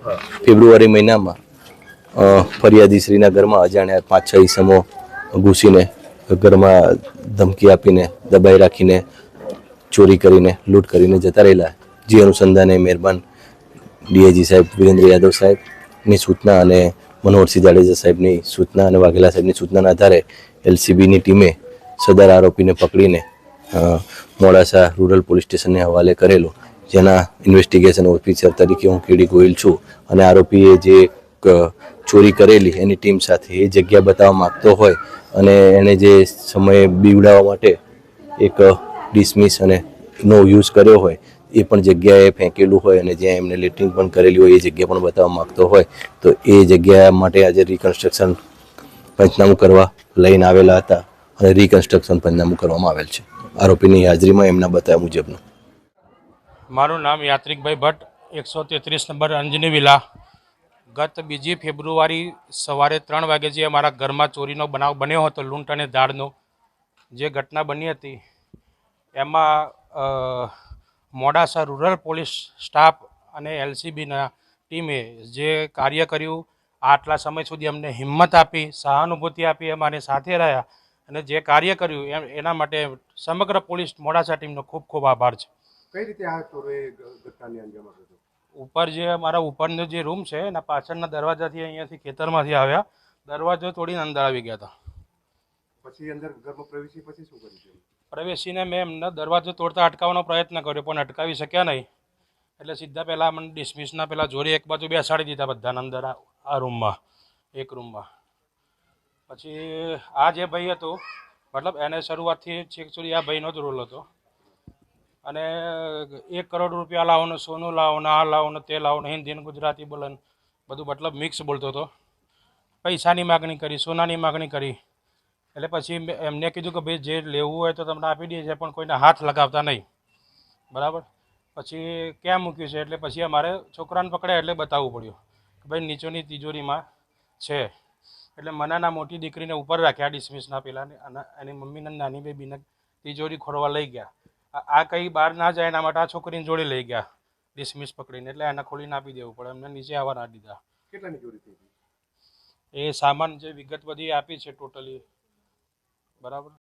ફેબ્રુઆરી મહિનામાં ફરિયાદીશ્રીના ઘરમાં અજાણ્યા 5-6 ઈસમો ઘૂસીને ઘરમાં ધમકી આપીને દબાઈ રાખીને ચોરી કરીને લૂંટ કરીને જતા રહેલા, જે અનુસંધાને મહેરબાન ડીઆઈજી સાહેબ વિરેન્દ્ર યાદવ સાહેબની સૂચના અને મનોહરસિંહ જાડેજા સાહેબની સૂચના અને વાઘેલા સાહેબની સૂચનાના આધારે એલસીબીની ટીમે સદર આરોપીને પકડીને મોડાસા રૂરલ પોલીસ સ્ટેશનને હવાલે કરેલો, જેના ઇન્વેસ્ટિગેશન ઓફિસર તરીકે હું કેડી ગોહિલ છું. અને આરોપીએ જે ચોરી કરેલી એની ટીમ સાથે એ જગ્યા બતાવવા માગતો હોય અને એણે જે સમયે બીવડાવવા માટે એક ડિસમિસ અને નો યુઝ કર્યો હોય એ પણ જગ્યાએ ફેંકેલું હોય અને જ્યાં એમને લેટરિંગ પણ કરેલી હોય એ જગ્યા પણ બતાવવા માગતો હોય તો એ જગ્યા માટે આજે રિકન્સ્ટ્રક્શન પંચનામું કરવા લઈને આવેલા હતા અને રિકન્સ્ટ્રક્શન પંચનામું કરવામાં આવેલ છે આરોપીની હાજરીમાં એમના બતાવ્યા મુજબનું. મારું નામ યાત્રિકભાઈ ભટ્ટ, 133 નંબર અંજની વિલા. ગત 2 ફેબ્રુઆરી સવારે 3 વાગે જે અમારા ઘરમાં ચોરીનો બનાવ બન્યો હતો, લૂંટ અને ધાડનો જે ઘટના બની હતી, એમાં મોડાસા રૂરલ પોલીસ સ્ટાફ અને એલસીબીના ટીમે જે કાર્ય કર્યું, આટલા સમય સુધી અમને હિંમત આપી, સહાનુભૂતિ આપી, અમારી સાથે રહ્યા અને જે કાર્ય કર્યું એના માટે સમગ્ર પોલીસ મોડાસા ટીમનો ખૂબ ખૂબ આભાર છે. કઈ રીતે આ ચોરોએ ઘટનાને અંજામ આપ્યો હતો? ઉપર જે અમારા ઉપરનો જે રૂમ છે એના પાછળના દરવાજાથી અહીંયાથી ખેતરમાંથી આવ્યા, દરવાજો તોડીને અંદર આવી ગયા હતા. પછી અંદર ઘરમાં પ્રવેશી પછી શું કર્યું? પ્રવેશીને મેં એમને દરવાજો તોડતા અટકાવવાનો પ્રયત્ન કર્યો પણ અટકાવી શક્યા નહીં, એટલે સીધા પહેલાં મને ડિસમિસના પહેલાં જોડે એક બાજુ બેસાડી દીધા બધાને અંદર આ રૂમમાં, એક રૂમમાં. પછી આ જે ભાઈ હતો, મતલબ એને શરૂઆતથી છેક સુધી આ ભાઈનો જ રોલ હતો અને 1 કરોડ રૂપિયા લાવો ને સોનું લાવો ને આ લાવો ને તે લાવો ને હિન્દી ને ગુજરાતી બોલે બધું, મતલબ મિક્સ બોલતો હતો. પૈસાની માગણી કરી, સોનાની માગણી કરી. એટલે પછી એમને કીધું કે ભાઈ જે લેવું હોય તો તમને આપી દઈએ છીએ પણ કોઈને હાથ લગાવતા નહીં, બરાબર. પછી ક્યાં મૂક્યું છે એટલે પછી અમારે છોકરાને પકડ્યા એટલે બતાવવું પડ્યું કે ભાઈ નીચેની તિજોરીમાં છે. એટલે મનાના મોટી દીકરીને ઉપર રાખ્યા ડિસમિસના પેલા અને એની મમ્મીને નાની બેબીને તિજોરી ખોરવા લઈ ગયા. આ કંઈ બહાર ના જાય એના માટે આ છોકરીને જોડે લઈ ગયા ડિસમિસ પકડીને, એટલે એને ખોલીને આપી દેવું પડે, એમને નીચે આવવા ના દીધા. કેટલાની ચોરી થઈ? એ સામાન જે વિગત બધી આપી છે ટોટલી, બરાબર.